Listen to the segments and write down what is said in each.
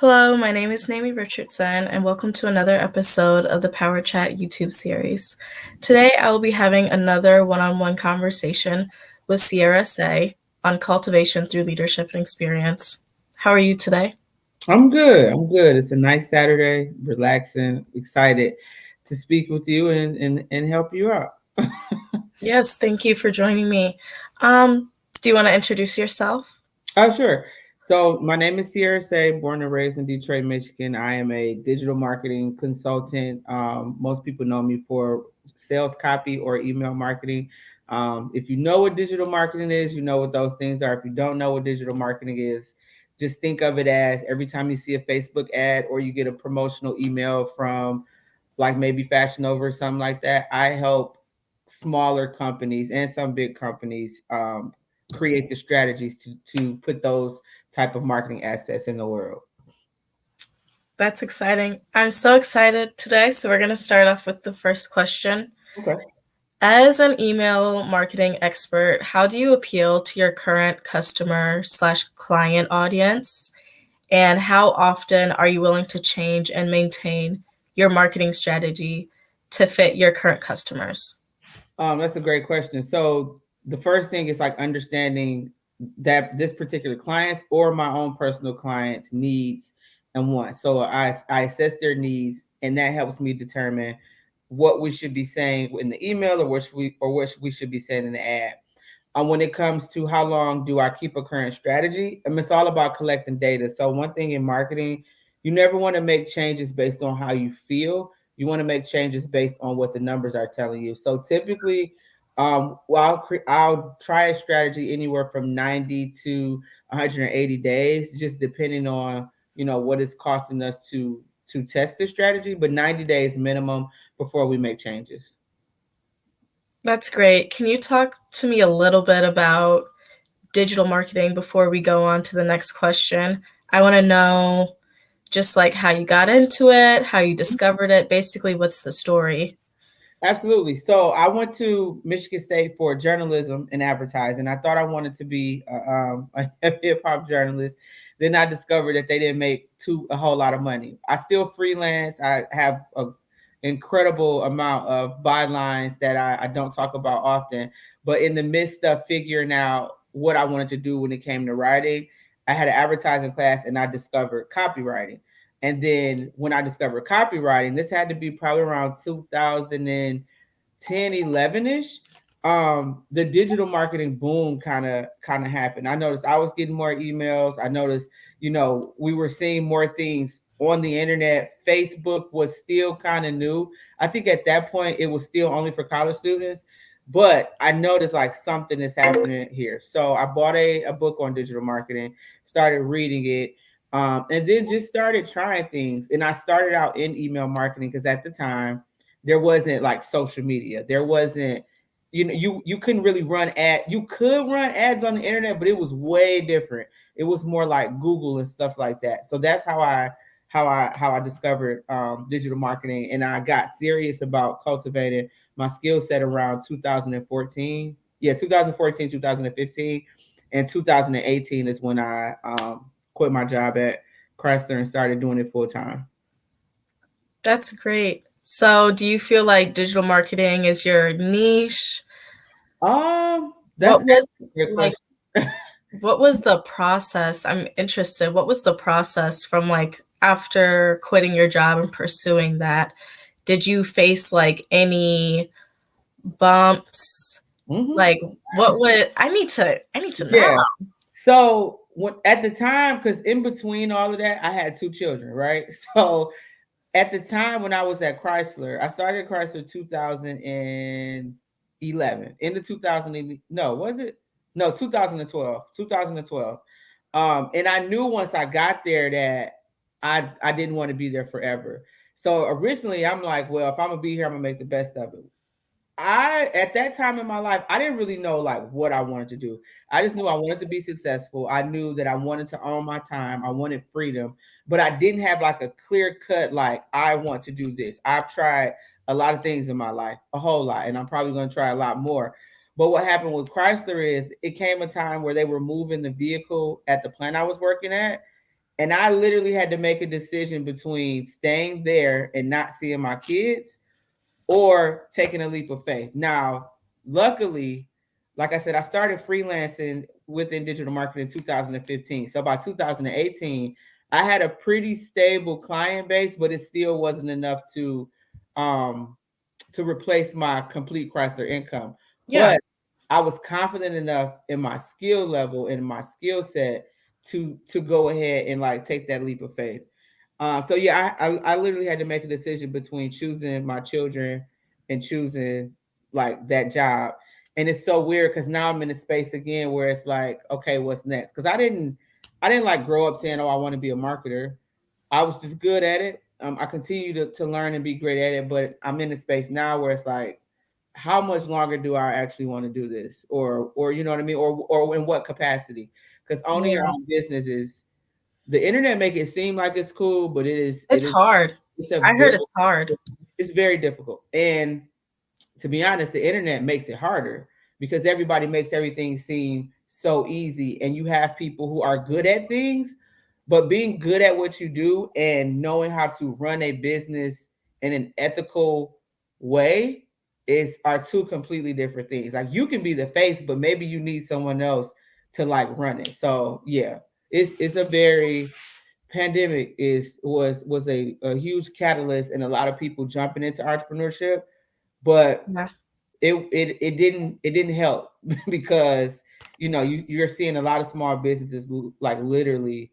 Hello, my name is Naomi Richardson, and welcome to another episode of the Power Chat YouTube series. Today, I will be having another one on one conversation with Sierra Say on cultivation through leadership and experience. How are you today? I'm good. I'm good. It's a nice Saturday, relaxing, excited to speak with you and help you out. Yes, thank you for joining me. Um, do you want to introduce yourself? Oh, sure. So my name is Sierra Say, born and raised in Detroit, Michigan. I am a digital marketing consultant. Most people know me for sales copy or email marketing. If you know what digital marketing is, you know what those things are. If you don't know what digital marketing is, just think of it as every time you see a Facebook ad or you get a promotional email from like maybe Fashion Over or something like that. I help smaller companies and some big companies create the strategies to put those type of marketing assets in the world. That's exciting. I'm so excited today. So, we're going to start off with the first question. Okay. As an email marketing expert, how do you appeal to your current customer/client audience? And how often are you willing to change and maintain your marketing strategy to fit your current customers? That's a great question. So the first thing is like understanding that this particular client's or my own personal client's needs and wants. So I assess their needs, and that helps me determine what we should be saying in the email or what we should be saying in the ad. When it comes to how long do I keep a current strategy, it's all about collecting data. So one thing in marketing, you never want to make changes based on how you feel. You want to make changes based on what the numbers are telling you. So typically, I'll try a strategy anywhere from 90 to 180 days, just depending on what it's costing us to test the strategy. But 90 days minimum before we make changes. That's great. Can you talk to me a little bit about digital marketing before we go on to the next question? I want to know just like how you got into it, how you discovered it, basically, what's the story? Absolutely. So I went to Michigan State for journalism and advertising. I thought I wanted to be a hip hop journalist. Then I discovered that they didn't make a whole lot of money. I still freelance. I have an incredible amount of bylines that I don't talk about often. But in the midst of figuring out what I wanted to do when it came to writing, I had an advertising class and I discovered copywriting. And then when I discovered copywriting, this had to be probably around 2010, 11ish. The digital marketing boom kind of happened. I noticed I was getting more emails. I noticed, we were seeing more things on the internet. Facebook was still kind of new. I think at that point it was still only for college students. But I noticed like something is happening here. So I bought a book on digital marketing, started reading it, and then just started trying things. And I started out in email marketing because at the time there wasn't like social media. There wasn't, you couldn't really you could run ads on the internet, but it was way different. It was more like Google and stuff like that. So that's how I discovered digital marketing, and I got serious about cultivating my skill set around 2014. Yeah, 2014, 2015, and 2018 is when I quit my job at Chrysler and started doing it full time. That's great. So, do you feel like digital marketing is your niche? That's What was actually a good like question. what was the process? I'm interested. What was the process from like after quitting your job and pursuing that? Did you face like any bumps? hmm Like what would I need to know. Yeah. So when at the time, because in between all of that, I had two children, right? So at the time when I was at Chrysler, I started Chrysler 2011. In the 2000, no, was it? No, 2012. 2012. And I knew once I got there that I didn't want to be there forever. So originally I'm like, well, if I'm gonna be here, I'm gonna make the best of it. I at that time in my life, I didn't really know like what I wanted to do. I just knew I wanted to be successful. I knew that I wanted to own my time. I wanted freedom, but I didn't have like a clear cut like I want to do this. I've tried a lot of things in my life, a whole lot, and I'm probably going to try a lot more. But what happened with Chrysler is it came a time where they were moving the vehicle at the plant I was working at, And I literally had to make a decision between staying there and not seeing my kids or taking a leap of faith. Now, luckily, like I said, I started freelancing within digital marketing in 2015. So by 2018, I had a pretty stable client base, but it still wasn't enough um to replace my complete Chrysler income. Yeah, But I was confident enough in my skill level and my skill set to go ahead and like take that leap of faith. So yeah, I literally had to make a decision between choosing my children and choosing like that job. And it's so weird because now I'm in a space again where it's like, okay, what's next? Because I didn't like grow up saying, oh, I want to be a marketer. I was just good at it. I continue to learn and be great at it, but I'm in a space now where it's like, how much longer do I actually want to do this, or you know what I mean, or in what capacity? Because owning your yeah. own business is the internet make it seem like it's cool, but it It's is hard. it's a I very heard it's hard. it's very difficult. And to be honest, the internet makes it harder because everybody makes everything seem so easy. And you have people who are good at things, but being good at what you do and knowing how to run a business in an ethical way is are two completely different things. Like you can be the face, but maybe you need someone else to like run it. So yeah, it's a very pandemic is was a huge catalyst and a lot of people jumping into entrepreneurship, but Yeah, it didn't help because you're seeing a lot of small businesses like literally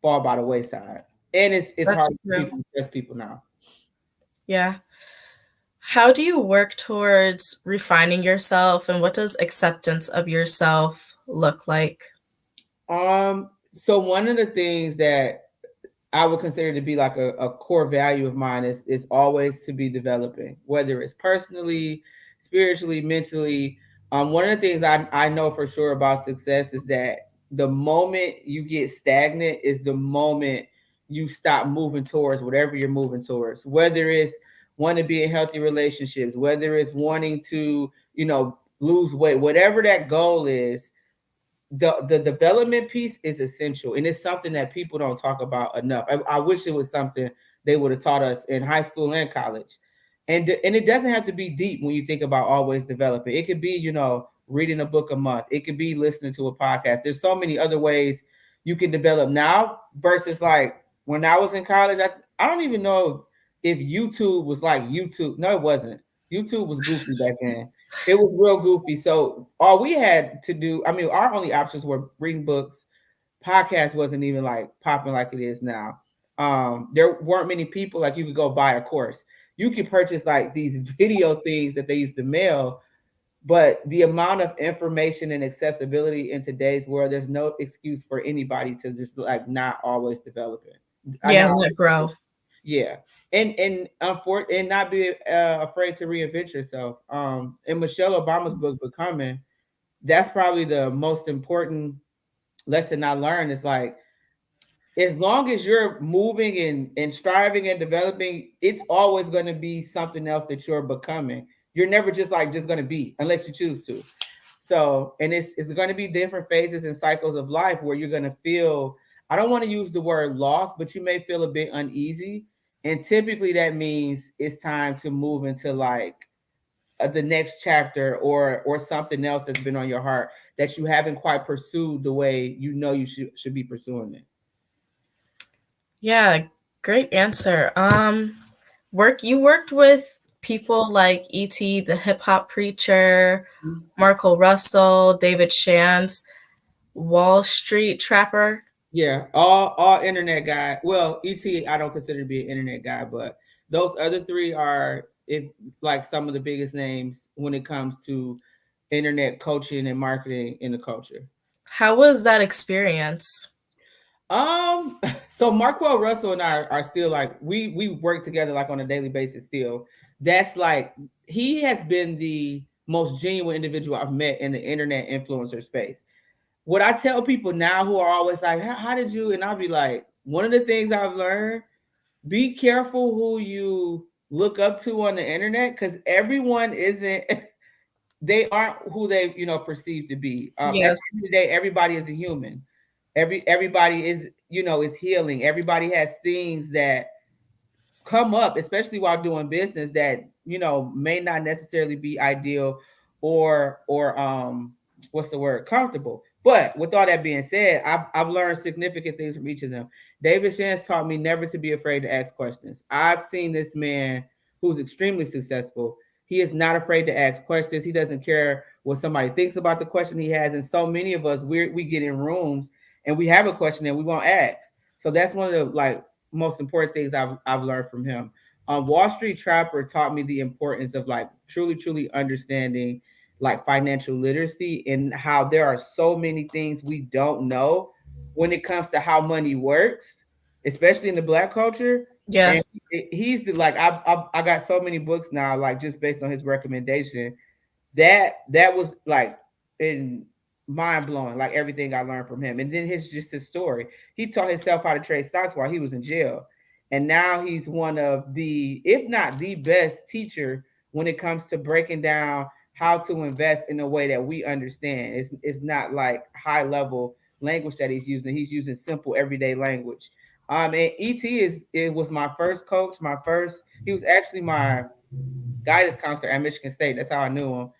fall by the wayside, and it's that's hard for true. people to trust people now. Yeah. How do you work towards refining yourself, and what does acceptance of yourself look like? So one of the things that I would consider to be like a core value of mine is always to be developing, whether it's personally, spiritually, mentally. One of the things I know for sure about success is that the moment you get stagnant is the moment you stop moving towards whatever you're moving towards, whether it's wanting to be in healthy relationships, whether it's wanting to, lose weight, whatever that goal is, the development piece is essential, and it's something that people don't talk about enough. I wish it was something they would have taught us in high school and college. And it doesn't have to be deep when you think about always developing. It could be, reading a book a month. It could be listening to a podcast. There's so many other ways you can develop now versus like when I was in college. I don't even know if YouTube was like YouTube. No, it wasn't. YouTube was goofy back then. It was real goofy. So all we had to do, I mean, our only options were reading books. Podcast wasn't even like popping like it is now. There weren't many people like you could go buy a course. You could purchase like these video things that they used to mail, but the amount of information and accessibility in today's world, there's no excuse for anybody to just like not always develop it. I Yeah, know, and let grow. yeah, and not be afraid to reinvent yourself. In Michelle Obama's book Becoming, that's probably the most important lesson I learned. Is like as long as you're moving and striving and developing, it's always going to be something else that you're becoming. You're never just going to be unless you choose to. So, and it's going to be different phases and cycles of life where you're going to feel, I don't want to use the word lost, but you may feel a bit uneasy. And typically that means it's time to move into like the next chapter or something else that's been on your heart that you haven't quite pursued the way you should be pursuing it. Yeah, great answer. You worked with people like E.T., the hip hop preacher, Marco Russell, David Shands, Wall Street Trapper. Yeah, all internet guy. Well, ET, I don't consider to be an internet guy, but those other three are if like some of the biggest names when it comes to internet coaching and marketing in the culture. How was that experience? Um, so Marquell Russell and I are still like we work together like on a daily basis still. That's like he has been the most genuine individual I've met in the internet influencer space. What I tell people now who are always like, how did you? And I'll be like, one of the things I've learned, be careful who you look up to on the internet because everyone isn't, they aren't who they, perceive to be. At the Yes. end of the day, everybody is a human. Everybody is, is healing. Everybody has things that come up, especially while doing business, that may not necessarily be ideal, or what's the word, comfortable. But with all that being said, I've learned significant things from each of them. David Shands taught me never to be afraid to ask questions. I've seen this man who's extremely successful. He is not afraid to ask questions. He doesn't care what somebody thinks about the question he has. And so many of us, we get in rooms and we have a question and we won't ask. So that's one of the most important things I've learned from him. Wall Street Trapper taught me the importance of truly understanding financial literacy, and how there are so many things we don't know when it comes to how money works, especially in the Black culture. And Yes. he's the I got so many books now, just based on his recommendation, that was in mind blowing, like everything I learned from him. And then his story. He taught himself how to trade stocks while he was in jail. And now he's one of the, if not the best teacher when it comes to breaking down how to invest in a way that we understand. It's not like high level language that he's using. He's using simple everyday language. And it was my first coach, he was actually my guidance counselor at Michigan State. That's how I knew him.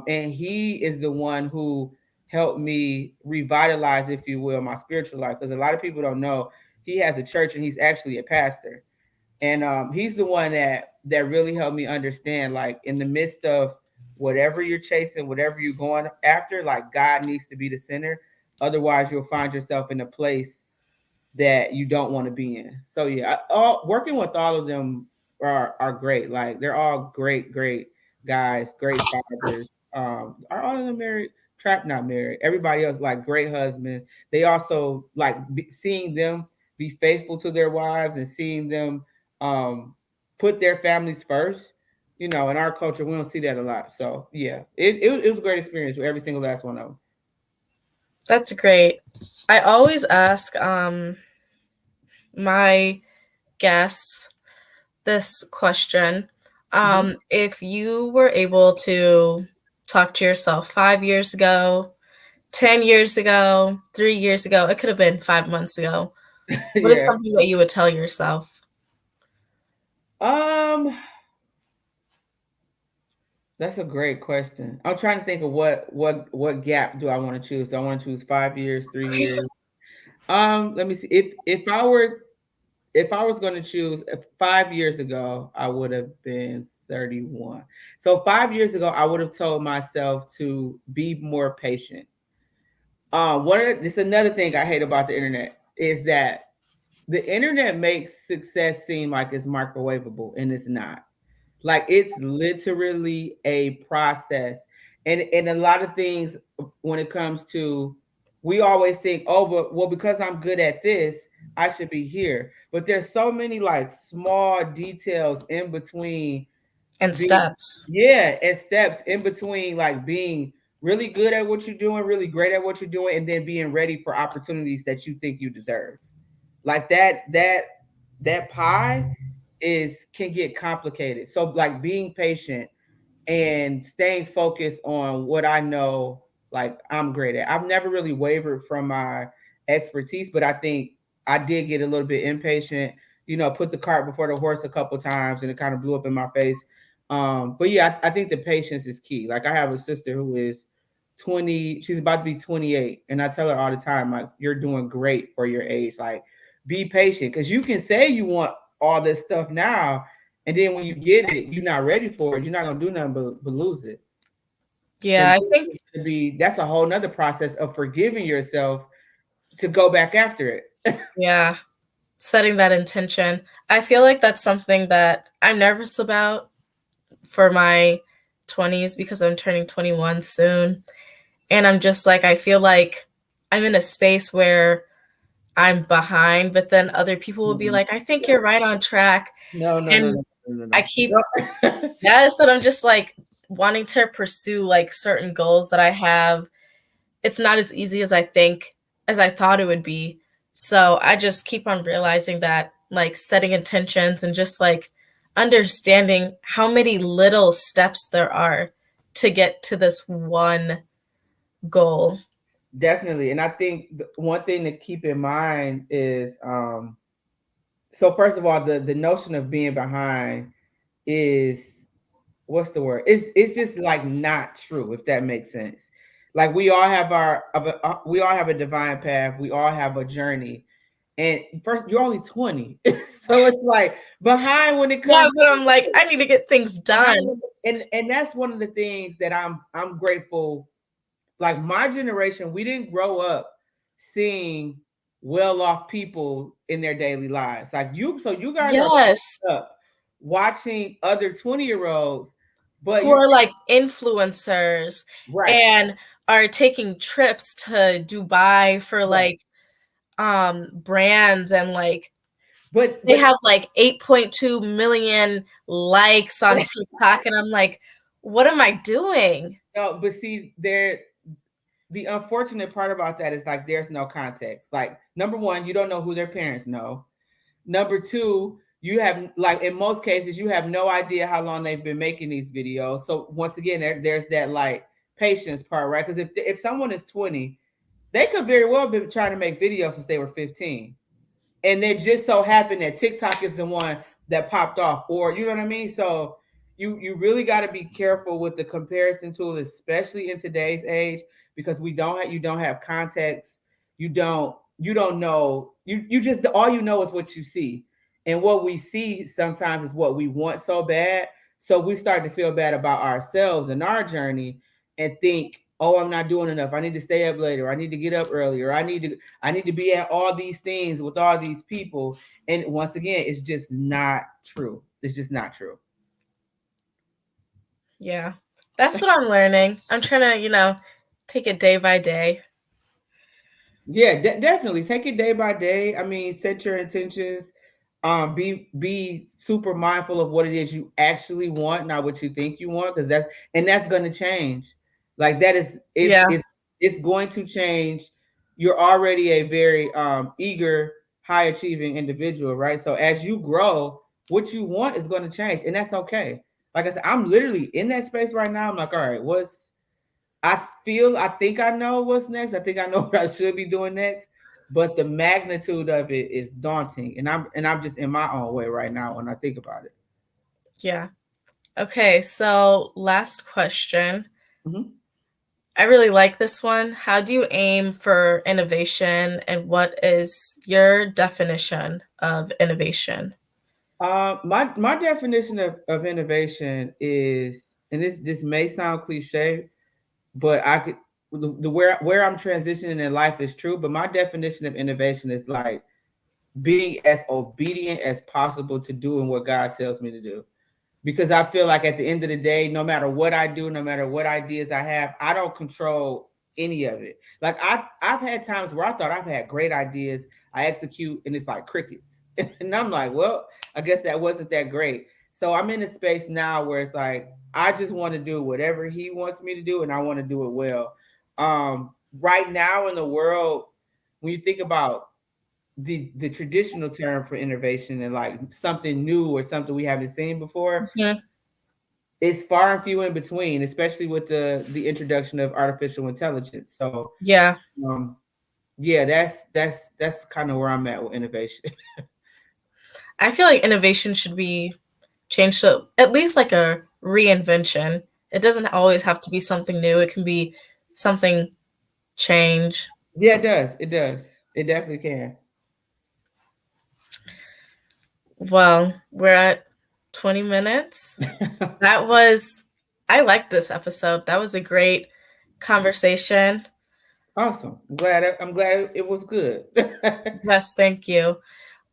And he is the one who helped me revitalize, if you will, my spiritual life. Because a lot of people don't know he has a church and he's actually a pastor. And he's the one that really helped me understand, in the midst of whatever you're chasing, whatever you're going after, God needs to be the center. Otherwise, you'll find yourself in a place that you don't want to be in. So yeah, all working with all of them are great. Like they're all great guys, great fathers. Are all of them married? Trap not married. Everybody else great husbands. They also seeing them be faithful to their wives, and seeing them put their families first. In our culture, we don't see that a lot. So yeah, it was a great experience with every single last one of them. That's great. I always ask my guests this question. Mm-hmm. If you were able to talk to yourself 5 years ago, 10 years ago, 3 years ago, it could have been 5 months ago, what is Yeah. something that you would tell yourself? Um, that's a great question. I'm trying to think of what gap do I want to choose. Do I want to choose 5 years, 3 years? Let me see. If I was going to choose 5 years ago, I would have been 31. So 5 years ago, I would have told myself to be more patient. This another thing I hate about the internet is that the internet makes success seem like it's microwavable, and it's not. It's literally a process. And a lot of things, when it comes to, we always think, oh, but well, because I'm good at this, I should be here. But there's so many small details in between And being, steps. yeah, and steps in between, being really good at what you're doing, really great at what you're doing, and then being ready for opportunities that you think you deserve. That pie is can get complicated. So being patient and staying focused on what I know I'm great at. I've never really wavered from my expertise, but I think I did get a little bit impatient, put the cart before the horse a couple times, and it kind of blew up in my face. But yeah, I think the patience is key. I have a sister who is 20, she's about to be 28, and I tell her all the time, you're doing great for your age. Be patient, because you can say you want all this stuff now, and then when you get it, you're not ready for it. You're not gonna do nothing but lose it. So Yeah, I think, that's a whole nother process of forgiving yourself to go back after it. yeah, setting that intention. I feel like that's something that I'm nervous about for my 20s because I'm turning 21 soon. And I'm just like, I feel like I'm in a space where I'm behind, but then other people will be Mm-mm. like, I think you're right on track. No, no, no, And no, no, I no, keep, no. yes, and I'm just like wanting to pursue like certain goals that I have. It's not as easy as as I thought it would be. So I just keep on realizing that like setting intentions and just like understanding how many little steps there are to get to this one goal. Definitely. And I think one thing to keep in mind is so first of all, the notion of being behind is, what's the word? It's just like not true, if that makes sense. Like we all have a divine path. We all have a journey. And first, you're only 20, so it's like behind when it Yeah, comes but I'm like, I need to get things behind, done. and that's one of the things that I'm grateful. Like my generation, we didn't grow up seeing well off people in their daily lives. Like you, so you guys are Yes. up watching other 20-year-olds, but Who you're are like influencers right, and are taking trips to Dubai for right. like brands, and like they But have like 8.2 million likes on TikTok, and I'm like, what am I doing? no, but see, the unfortunate part about that is like there's no context. Like number one, you don't know who their parents know. Number two, you have, like in most cases, you have no idea how long they've been making these videos. So once again, there's that like patience part, right? Because if someone is 20, they could very well have been trying to make videos since they were 15, and it just so happened that TikTok is the one that popped off, or you know what I mean. So you really got to be careful with the comparison tool, especially in today's age, because you don't have context. You don't know. You just, all you know is what you see, and what we see sometimes is what we want so bad. So we start to feel bad about ourselves and our journey, and think, oh, I'm not doing enough. I need to stay up later. I need to get up earlier. I need to be at all these things with all these people. And once again, it's just not true. It's just not true. Yeah. That's what I'm learning. I'm trying to, take it day by day. Yeah, definitely take it day by day. I mean, set your intentions. Be super mindful of what it is you actually want, not what you think you want, because that's going to change. Like that is Yeah. it's going to change. You're already a very eager, high achieving individual, right? So as you grow, what you want is going to change, and that's okay. Like I said, I'm literally in that space right now. I'm like, all right, I think I know what's next. I think I know what I should be doing next. But the magnitude of it is daunting. And I'm just in my own way right now when I think about it. Yeah. Okay, so last question. Mhm. I really like this one. How do you aim for innovation, and what is your definition of innovation? My definition of innovation is, and this may sound cliche, but I could, the where I'm transitioning in life is true. But my definition of innovation is like being as obedient as possible to doing what God tells me to do, because I feel like at the end of the day, no matter what I do, no matter what ideas I have, I don't control any of it. Like I've had times where I thought I've had great ideas, I execute, and it's like crickets, and I'm like, well, I guess that wasn't that great. So I'm in a space now where it's like I just want to do whatever He wants me to do, and I want to do it well. Right now in the world, when you think about the traditional term for innovation and like something new or something we haven't seen before, Mhm. it's far and few in between, especially with the introduction of artificial intelligence. So Yeah. um yeah, that's kind of where I'm at with innovation. I feel like innovation should be changed to at least like a reinvention. It doesn't always have to be something new. It can be something change. Yeah, it does. It does. It definitely can. Well, we're at 20 minutes. That was I like this episode. That was a great conversation. Awesome. I'm glad it was good. Yes, thank you.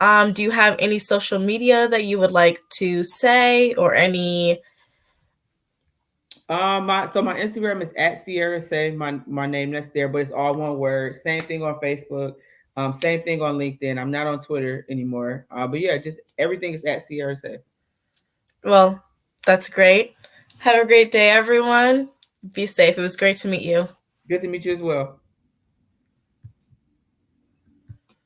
Do you have any social media that you would like to say, or any? My Instagram is at Sierra Say, my name that's there, but it's all one word. Same thing on Facebook. Same thing on LinkedIn. I'm not on Twitter anymore. But yeah, just everything is at Sierra Say. Well, that's great. Have a great day, everyone. Be safe. It was great to meet you. Good to meet you as well.